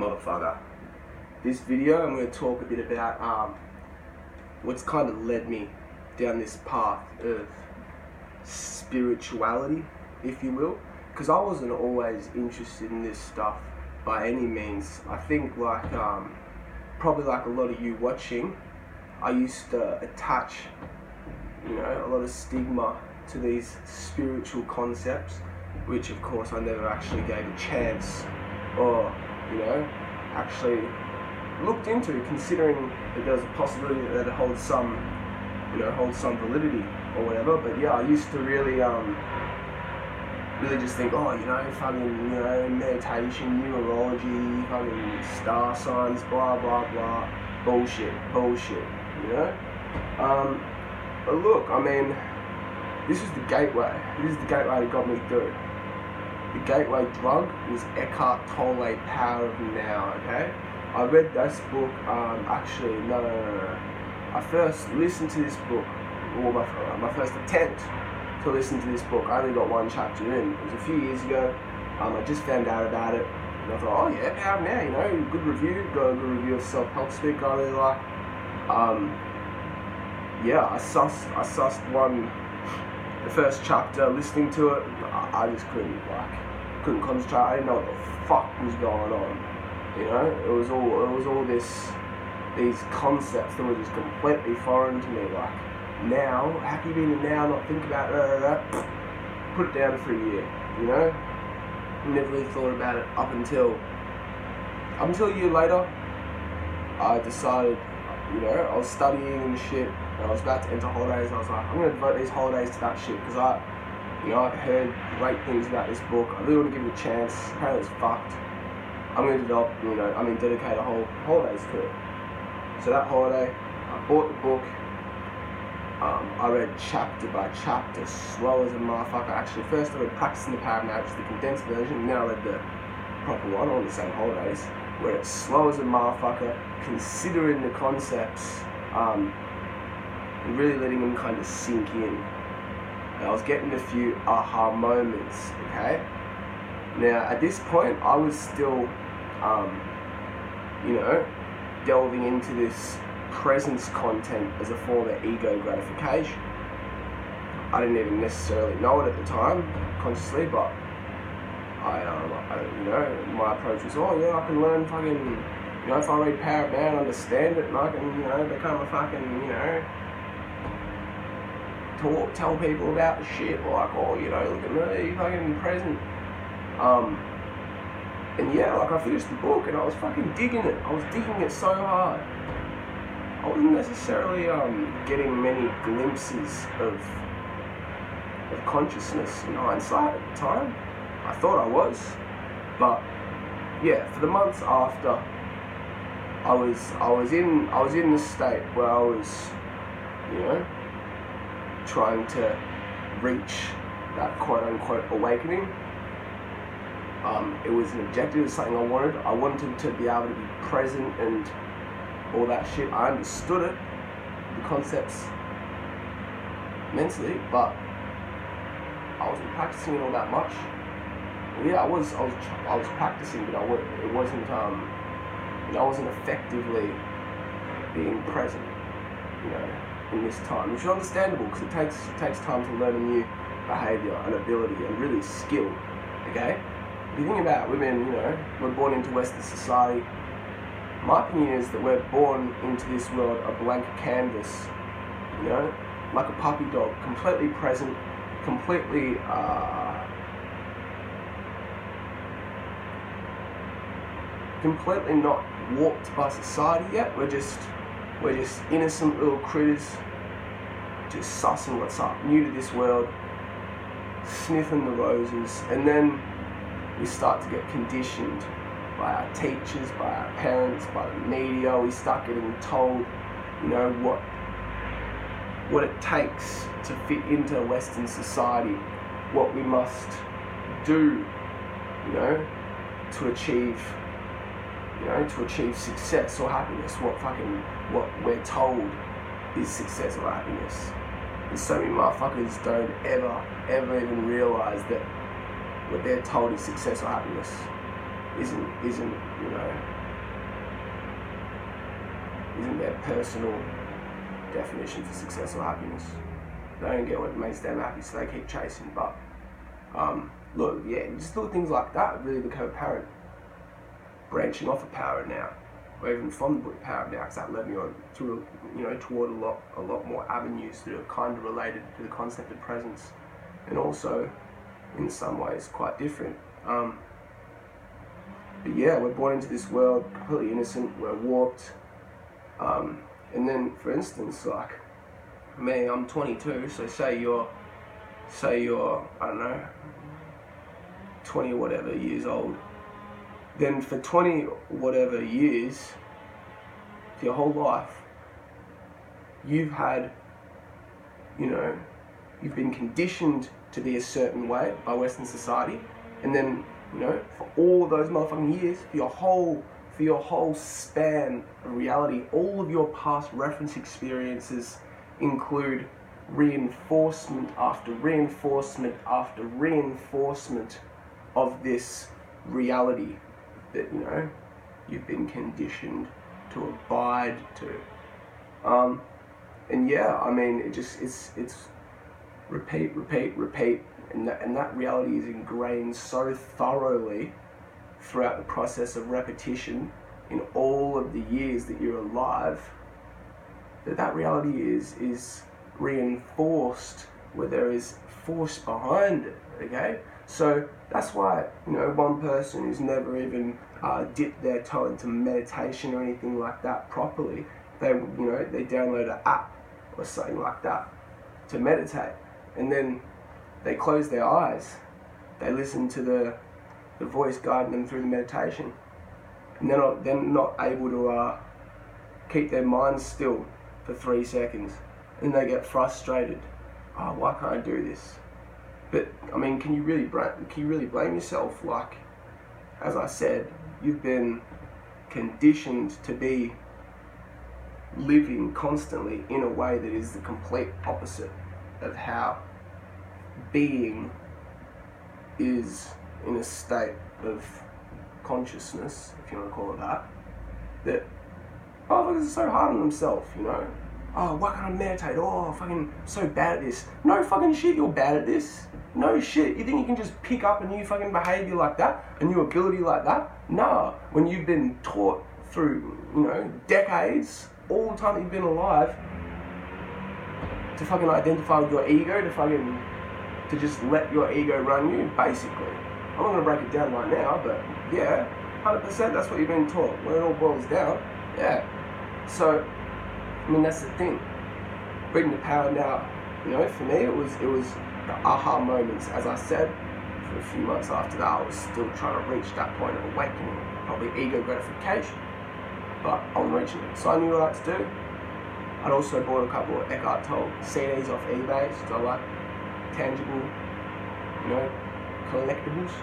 motherfucker. This video I'm going to talk a bit about what's kind of led me down this path of spirituality, if you will, because I wasn't always interested in this stuff by any means. I think probably like a lot of you watching, I used to attach a lot of stigma to these spiritual concepts, which of course I never actually gave a chance or actually looked into, considering that there was a possibility that it holds some validity or whatever. But yeah, I used to really just think, fucking meditation, numerology, fucking star signs, blah blah blah, bullshit, but look, this is the gateway. This is the gateway that got me through. The gateway drug was Eckhart Tolle, Power of Now, okay? I read this book, I first listened to this book, or my first attempt to listen to this book. I only got one chapter in. It was a few years ago. I just found out about it, and I thought, oh yeah, Power of Now, good review, got a good review of Self-Help Speak I really like. I sussed the first chapter, listening to it, I just couldn't concentrate. I didn't know what the fuck was going on. It was all these concepts that were just completely foreign to me. Like, now, how can you be in the now, not think about that? Put it down for a year. Never really thought about it up until a year later. I decided, I was studying and shit, and I was about to enter holidays, and I was like, I'm going to devote these holidays to that shit, because I've heard great things about this book. I really want to give it a chance. Apparently it's fucked. I'm going to dedicate a whole holidays to it. So that holiday, I bought the book. I read chapter by chapter, slow as a motherfucker. Actually, first I read Practicing the Power of Now, which is the condensed version, and then I read the proper one on the same holidays, where it's slow as a motherfucker, considering the concepts, and really letting them kind of sink in. And I was getting a few aha moments, okay? Now, at this point, I was still, delving into this presence content as a form of ego gratification. I didn't even necessarily know it at the time, consciously, but my approach was, I can learn fucking, if I read Power of Now and understand it, and I can, become a fucking, tell people about the shit, like, look at me, fucking present. I finished the book and I was fucking digging it. I was digging it so hard. I wasn't necessarily getting many glimpses of consciousness in hindsight at the time. I thought I was, but yeah, for the months after, I was in the state where I was, trying to reach that quote unquote awakening. It was an objective, it was something I wanted. I wanted to be able to be present and all that shit. I understood it, the concepts mentally, but I wasn't practicing it all that much. Yeah, I was practicing, but it wasn't I wasn't effectively being present, in this time, which is understandable, because it takes time to learn a new behaviour and ability and really skill. Okay, if you think about women, we're born into Western society. My opinion is that we're born into this world a blank canvas, like a puppy dog, completely present, completely not warped by society yet. We're just innocent little critters, just sussing what's up, new to this world, sniffing the roses, and then we start to get conditioned by our teachers, by our parents, by the media. We start getting told, what it takes to fit into Western society, what we must do, to achieve success or happiness, what we're told is success or happiness. And so many motherfuckers don't ever even realize that what they're told is success or happiness. isn't their personal definition for success or happiness. They don't get what makes them happy, so they keep chasing. But just little things like that really become apparent. Branching off of power now, or even from the book Power Now, because that led me on to toward a lot more avenues that are kind of related to the concept of presence, and also in some ways quite different. But yeah, we're born into this world completely innocent. We're warped. And then, for instance, like me, I'm 22. So say you're I don't know, 20 whatever years old. Then for 20 whatever years, for your whole life, you've had, you've been conditioned to be a certain way by Western society, and then, for all those motherfucking years, for your whole span of reality, all of your past reference experiences include reinforcement after reinforcement after reinforcement of this reality that, you've been conditioned to abide to. And yeah, I mean, it's repeat, and that reality is ingrained so thoroughly throughout the process of repetition in all of the years that you're alive, that reality is reinforced where there is force behind it, okay? So that's why, one person who's never even dipped their toe into meditation or anything like that properly, they download an app or something like that to meditate, and then they close their eyes, they listen to the voice guiding them through the meditation, and they're not able to keep their minds still for 3 seconds, and they get frustrated. Oh, why can't I do this? But I mean, can you really blame yourself? Like, as I said, you've been conditioned to be living constantly in a way that is the complete opposite of how being is in a state of consciousness, if you want to call it that. That motherfuckers are so hard on themselves, Oh, why can't I meditate? Oh, fucking so bad at this. No fucking shit, you're bad at this. No shit. You think you can just pick up a new fucking behaviour like that? A new ability like that? Nah. When you've been taught through, decades, all the time that you've been alive, to fucking identify with your ego, to just let your ego run you, basically. I'm not going to break it down right now, but yeah, 100% that's what you've been taught. When it all boils down, yeah. So, I mean, that's the thing. Reading The Power Now, for me, it was the aha moments. As I said, for a few months after that, I was still trying to reach that point of awakening, probably ego gratification, but I was reaching it. So I knew what I had to do. I'd also bought a couple of Eckhart Tolle CDs off eBay, so I like tangible, collectibles.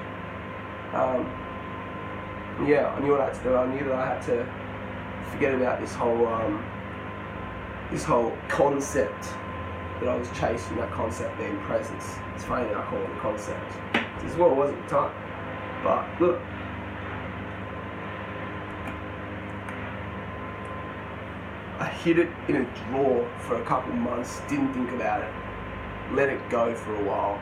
Yeah, I knew what I had to do. I knew that I had to forget about this whole concept that I was chasing, that concept being presence. It's funny that I call it a concept. This is what it was at the time. But look, I hid it in a drawer for a couple of months, didn't think about it, let it go for a while.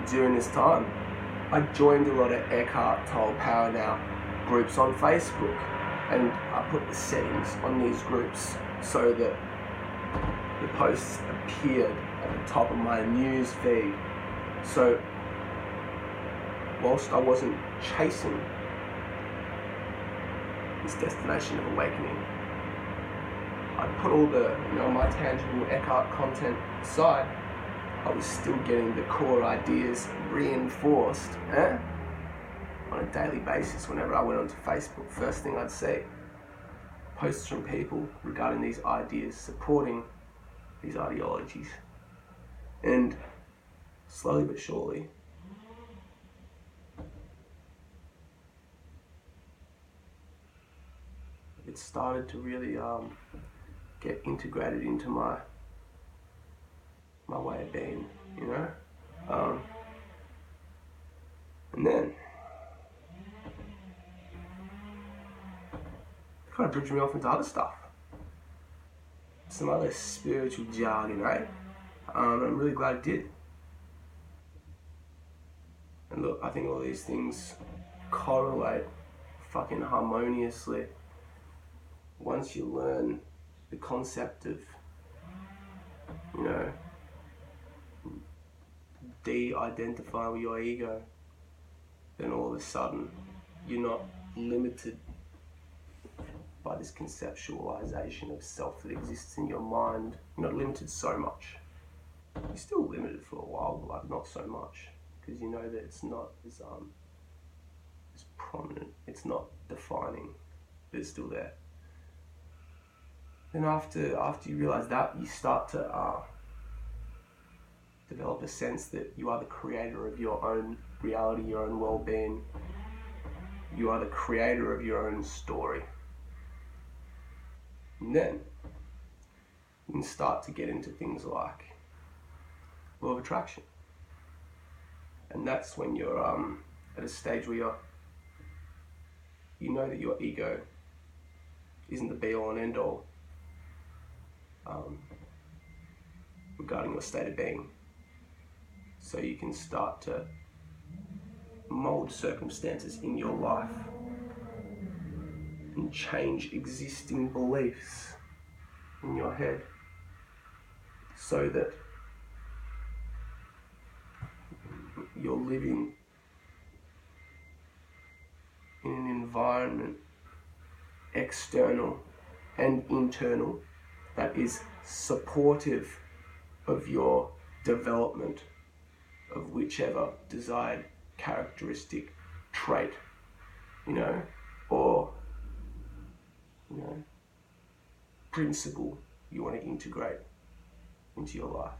During this time, I joined a lot of Eckhart Tolle Power Now groups on Facebook, and I put the settings on these groups so that the posts appeared at the top of my news feed. So whilst I wasn't chasing this destination of awakening, I put all the my tangible Eckhart content aside. I was still getting the core ideas reinforced on a daily basis. Whenever I went onto Facebook, first thing I'd see, posts from people regarding these ideas, supporting these ideologies. And slowly but surely, it started to really get integrated into my way of being, And then kind of bridged me off into other stuff. Some other spiritual jargon, eh? I'm really glad it did. And look, I think all these things correlate fucking harmoniously once you learn the concept of, you know, de-identifying with your ego, then all of a sudden you're not limited by this conceptualization of self that exists in your mind. You're not limited so much. You're still limited for a while, but like not so much, because you know that it's not as prominent, it's not defining, but it's still there. Then after you realize that, you start to develop a sense that you are the creator of your own reality, your own well-being. You are the creator of your own story. And then you can start to get into things like law of attraction. And that's when you're at a stage where you know that your ego isn't the be-all and end-all regarding your state of being. So you can start to mold circumstances in your life and change existing beliefs in your head so that you're living in an environment, external and internal, that is supportive of your development of whichever desired characteristic, trait, or principle you want to integrate into your life.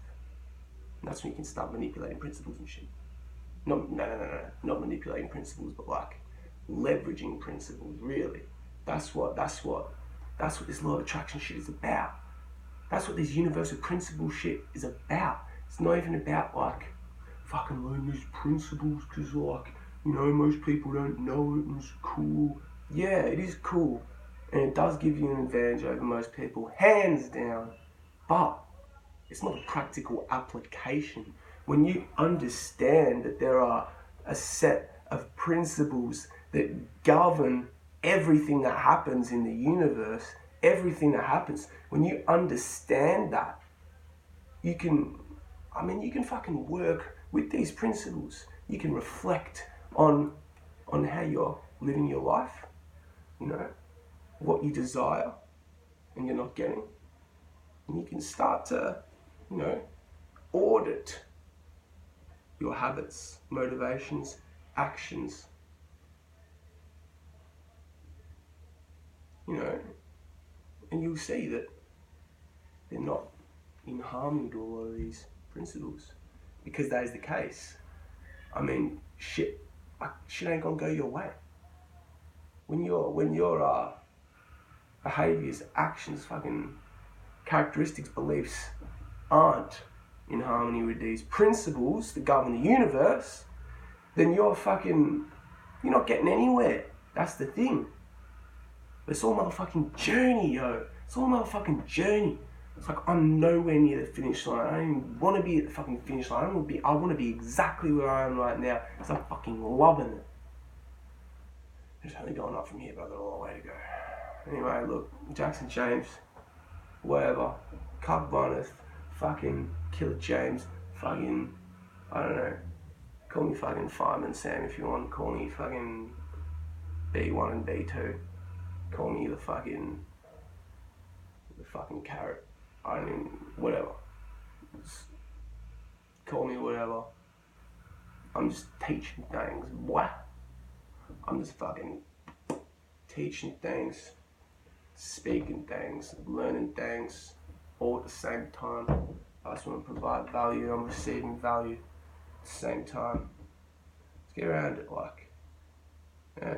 And that's when you can start manipulating principles and shit. Not manipulating principles, but like leveraging principles, really. That's what this law of attraction shit is about. That's what this universal principle shit is about. It's not even about like fucking learn these principles because most people don't know it and it's cool. Yeah, it is cool. And it does give you an advantage over most people, hands down. But it's not a practical application. When you understand that there are a set of principles that govern everything that happens in the universe, everything that happens, when you understand that, you can fucking work with these principles. You can reflect on how you're living your life, what you desire and you're not getting. And you can start to, audit your habits, motivations, actions. And you'll see that they're not in harmony to a lot of these principles. Because that is the case. Shit ain't gonna go your way. When your behaviors, actions, fucking characteristics, beliefs aren't in harmony with these principles that govern the universe, then you're not getting anywhere. That's the thing. But it's all motherfucking journey, yo. It's all motherfucking journey. It's like I'm nowhere near the finish line. I don't even want to be at the fucking finish line. I want to be exactly where I am right now because I'm fucking loving it. It's only going up from here, but I've got a long way to go. Anyway, look, Jackson James, whatever, Cuck Boneth, fucking Killer James, fucking, I don't know, call me fucking Fireman Sam if you want, call me fucking B1 and B2, call me the fucking carrot, whatever, just call me whatever. I'm just teaching things, boy. I'm just fucking teaching things, speaking things, learning things, all at the same time. I just want to provide value, I'm receiving value at the same time. Let's get around it, yeah.